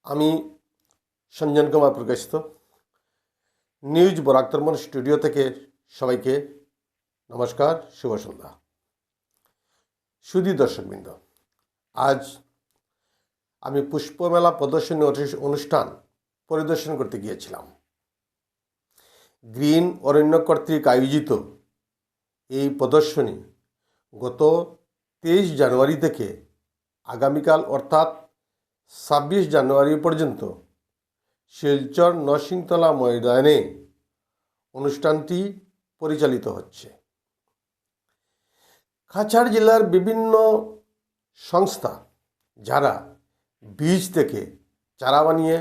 আমি সঞ্জন কুমার প্রকাশিত news বরাক্তরমন studio থেকে সবাইকে নমস্কার, শুভ সন্ধ্যা। সুধী দর্শকবৃন্দ, আজ আমি পুষ্পমেলা প্রদর্শনী অনুষ্ঠান পরিদর্শন করতে গিয়েছিলাম। গ্রিন অরণ্য কর্তৃক আয়োজিত এই প্রদর্শনী গত 23 জানুয়ারি থেকে আগামীকাল অর্থাৎ 26 জানুয়ারি পর্যন্ত শিলচর নরসিংতলা ময়দানে অনুষ্ঠানটি পরিচালিত হচ্ছে। কাছাড় জেলার বিভিন্ন সংস্থা যারা বীজ থেকে চারা বানিয়ে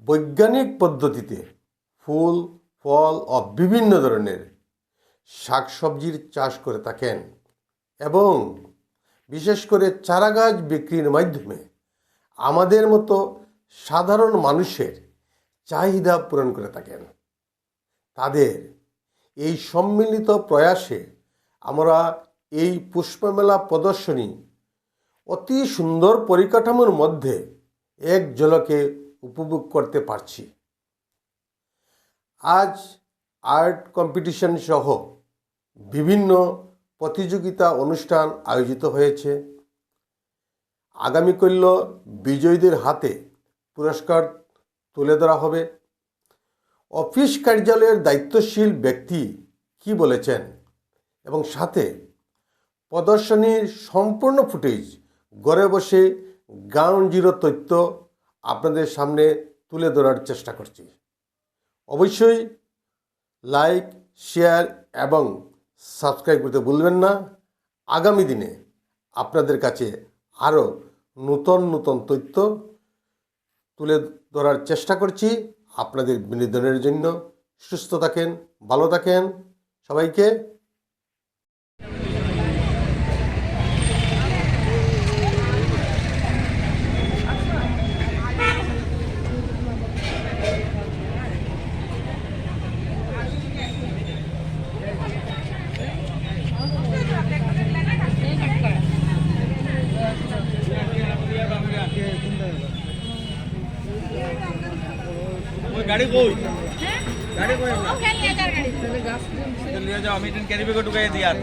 বৈজ্ঞানিক পদ্ধতিতে ফুল ফল ও বিভিন্ন ধরনের শাকসবজির চাষ করে থাকেন এবং বিশেষ করে চারা গাছ বিক্রির মাধ্যমে আমাদের মতো সাধারণ মানুষের চাহিদা পূরণ করে থাকেন, তাদের এই সম্মিলিত প্রয়াসে আমরা এই পুষ্পমেলা প্রদর্শনী অতি সুন্দর পরিকাঠামোর মধ্যে এক ঝলকে উপভোগ করতে পারছি। আজ আর্ট কম্পিটিশন সহ বিভিন্ন প্রতিযোগিতা অনুষ্ঠান আয়োজিত হয়েছে। আগামীকাল বিজয়ীদের হাতে পুরস্কার তুলে ধরা হবে। অফিস কার্যালয়ের দায়িত্বশীল ব্যক্তি কি বলেছেন এবং সাথে প্রদর্শনীর সম্পূর্ণ ফুটেজ ঘরে বসে গ্রাউন্ড জিরো তথ্য আপনাদের সামনে তুলে ধরার চেষ্টা করছি। অবশ্যই লাইক, শেয়ার এবং সাবস্ক্রাইব করতে ভুলবেন না। আগামী দিনে আপনাদের কাছে আরও নতুন নতুন তথ্য তুলে ধরার চেষ্টা করছি আপনাদের বিনোদনের জন্য। সুস্থ থাকেন, ভালো থাকেন, সবাইকে गाड़ी कोई गाड़ी कोई अपना चल ले जाओ। मीटिंग कैरी बैग को टुकाई दिया यार।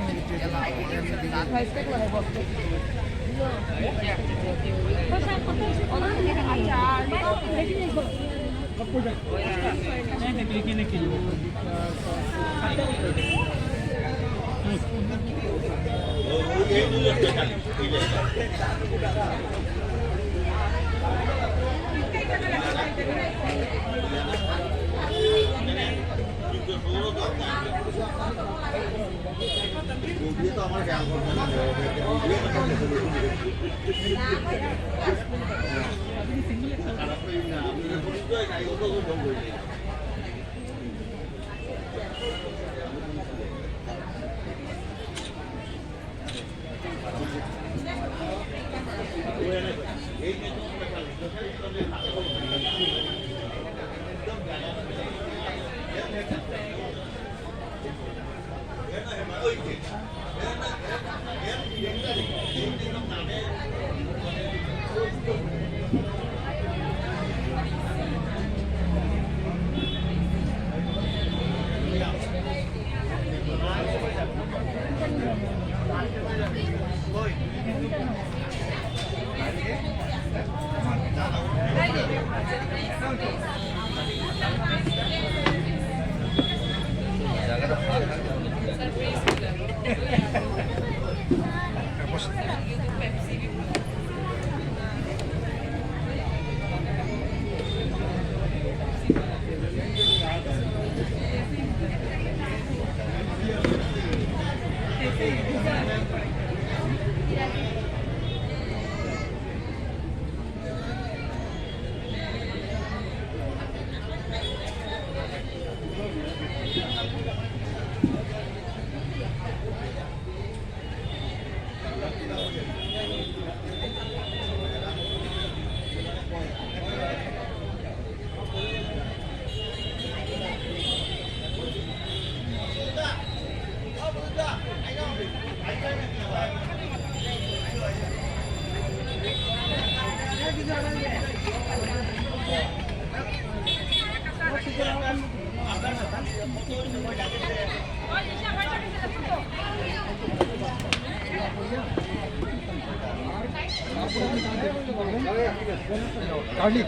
গার্লিক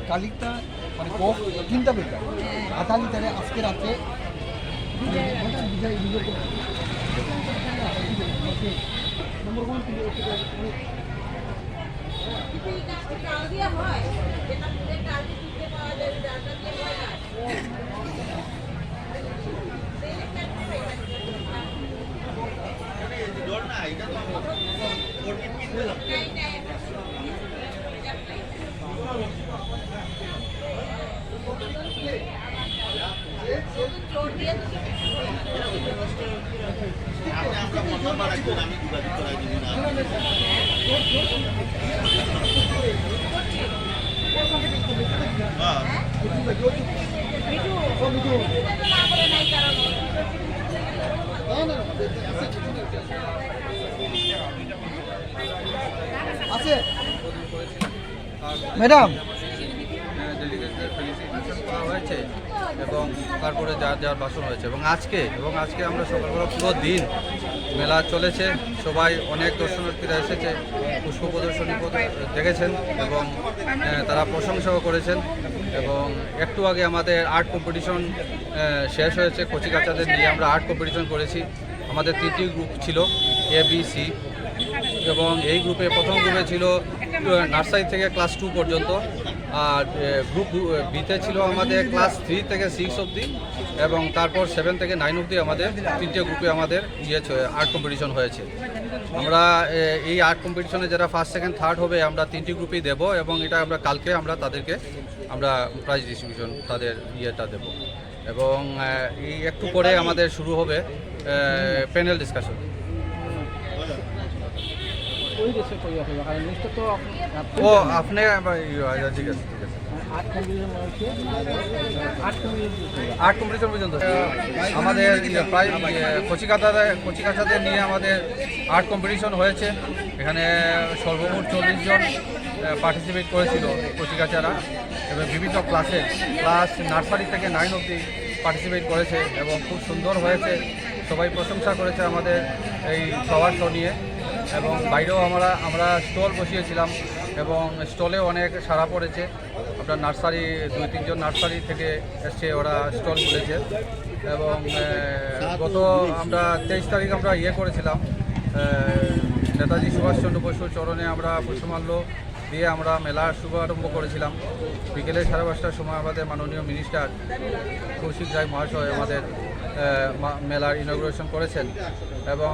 গার্লিকটা মানে কফ 3টা বেকার আধা লিটারে আজকে রাতে আছে ম্যাডাম ডেলিগেটদের ফেলিসিটেশন করা হয়েছে এবং তারপরে যার যার ভাষণ হয়েছে এবং আজকে আমরা সকালবেলা পুরো দিন মেলা চলেছে। সবাই অনেক দর্শনার্থীরা এসেছে, পুষ্প প্রদর্শনী দেখেছেন এবং তারা প্রশংসাও করেছেন। এবং একটু আগে আমাদের আর্ট কম্পিটিশন শেষ হয়েছে, কচিকাচাদের নিয়ে আমরা আর্ট কম্পিটিশন করেছি। আমাদের 3টি গ্রুপ ছিল, ABC, এবং এই প্রথম গ্রুপে ছিল নার্সারি থেকে ক্লাস 2 পর্যন্ত, আর গ্রুপ বিতে ছিল আমাদের ক্লাস 3 থেকে 6 অবধি, এবং তারপর 7 থেকে 9 অবধি আমাদের 3টে গ্রুপে আমাদের আর্ট কম্পিটিশন হয়েছে। আমরা এই আর্ট কম্পিটিশনে যারা ফার্স্ট সেকেন্ড থার্ড হবে আমরা 3টি গ্রুপেই দেব, এবং এটা আমরা কালকে তাদেরকে প্রাইজ ডিস্ট্রিবিউশন তাদের দেব। এবং এই একটু পরে আমাদের শুরু হবে প্যানেল ডিসকাশন। ও আপনি ঠিক আছে আর্ট কম্পিটিশন পর্যন্ত আমাদের প্রায় কচিকাচাদের নিয়ে আমাদের আর্ট কম্পিটিশন হয়েছে। এখানে সর্বমোট 40 জন পার্টিসিপেট করেছিল কচিকাচারা, এবং বিভিন্ন ক্লাস নার্সারি থেকে 9 অবধি পার্টিসিপেট করেছে এবং খুব সুন্দর হয়েছে। সবাই প্রশংসা করেছে আমাদের এই ফ্লাওয়ার শো নিয়ে। এবং বাইরেও আমরা স্টল বসিয়েছিলাম এবং স্টলে অনেক সাড়া পড়েছে। আপনার নার্সারি 2-3 জন নার্সারি থেকে এসছে, ওরা স্টল খুলেছে। এবং গত আমরা 23 তারিখ আমরা করেছিলাম, নেতাজি সুভাষচন্দ্র বসুর চরণে আমরা পুষ্পমাল্য দিয়ে আমরা মেলার শুভারম্ভ করেছিলাম। বিকেলে 5:30টার সময় আমাদের মাননীয় মিনিস্টার কৌশিক রায় মহাশয় আমাদের মেলার ইনগ্রেশন করেছেন, এবং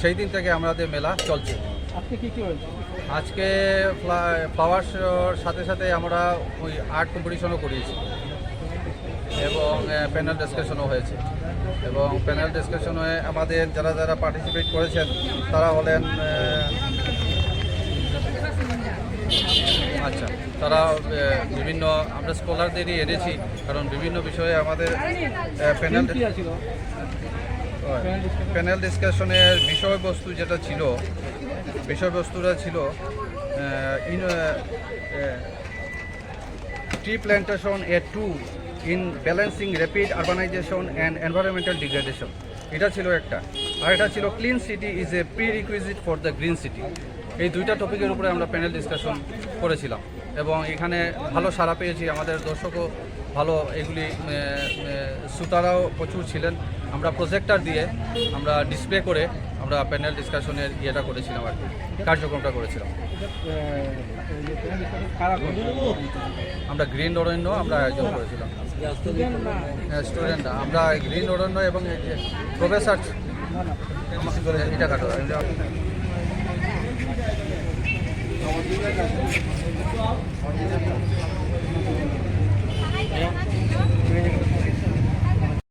সেই দিন থেকে আমাদের মেলা চলছে। আজকে ফ্লাওয়ার শোর সাথে সাথে আমরা ওই আর্ট কম্পিটিশনও করিয়েছি এবং প্যানেল ডিসকাশনও হয়েছে। এবং প্যানেল ডিসকাশনে আমাদের যারা পার্টিসিপেট করেছেন তারা হলেন তারা বিভিন্ন আমরা স্কলারদেরই এনেছি, কারণ বিভিন্ন বিষয়ে আমাদের প্যানেল ডিসকাশনের বিষয়বস্তুটা ছিল tree plantation a tool in balancing rapid urbanization and environmental degradation, এটা ছিল একটা। আর এটা ছিল clean city is a prerequisite for the green city. এই দুইটা টপিকের উপরে আমরা প্যানেল ডিসকাশন করেছিলাম এবং এখানে ভালো সাড়া পেয়েছি। আমাদের দর্শকও ভালো, এগুলি শ্রোতারাও প্রচুর ছিলেন। আমরা প্রজেক্টর দিয়ে আমরা ডিসপ্লে করে আমরা প্যানেল ডিসকাশনের করেছিলাম আর কি, কার্যক্রমটা করেছিলাম। আমরা গ্রিন অরণ্য আমরা আয়োজন করেছিলাম, স্টুডেন্টরা আমরা গ্রিন অরণ্য এবং প্রফেসর এটা কাটো